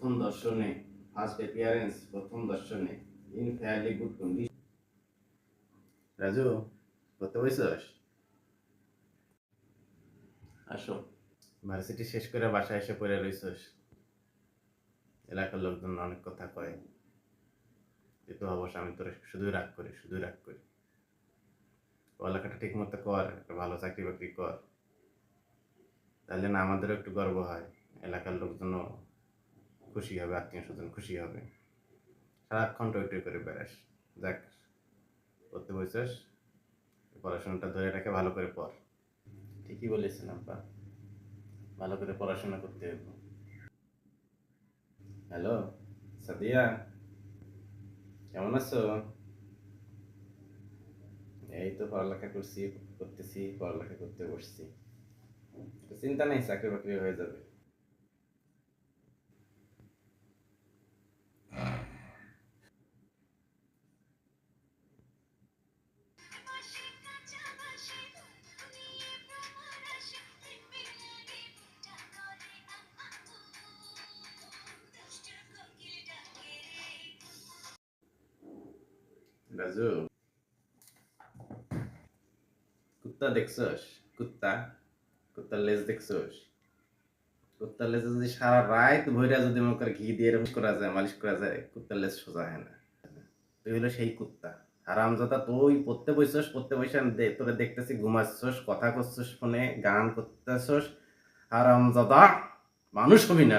প্রথম দর্শনে, first appearance, প্রথম দর্শনে, in fairly good condition. Raju, পড়তে বসছস? আসো, ভার্সিটি শেষ করে বাসায় এসে পড়ে রইছস। এলাকার লোকজন অনেক কথা কয়, তুই তো অবশ্য আমি তোর শুধুই রাগ করি। পড়ালেখাটা ঠিক মতো কর, একটা ভালো চাকরি বাকরি কর, তাহলে না আমাদেরও একটু গর্ব হয়, এলাকার লোকজনও খুশি হবে, আত্মীয় স্বজন খুশি হবে। সারাক্ষণ টই করে বেড়াস। দেখ, পড়তে বসছস, পড়াশোনাটা ধরে রাখে, ভালো করে পড়। ঠিকই বলেছেন আব্বা, ভালো করে পড়াশোনা করতে হবে। হ্যালো সাদিয়া, কেমন আছো? এই তো পড়ালেখা করতে বসছি। চিন্তা নেই, চাকরি বাকরি হয়ে যাবে। রাজু, কুত্তা দেখছস? কুত্তা, কুত্তার লেজ দেখছস? কুত্তার লেজে যদি সারা রাত ভইরা যদি মনে করে ঘি দিয়ে এরকম করা যায়, মালিশ করা যায়, কুত্তার লেজ সোজা হয় না। তুই হলো সেই কুত্তা হারামজাদা। তুই পড়তে বসে তোরে দেখতেছি ঘুমাচ্ছস, কথা করছস, ফোনে গান করতেছস। হারামজাদা, মানুষ হবি না।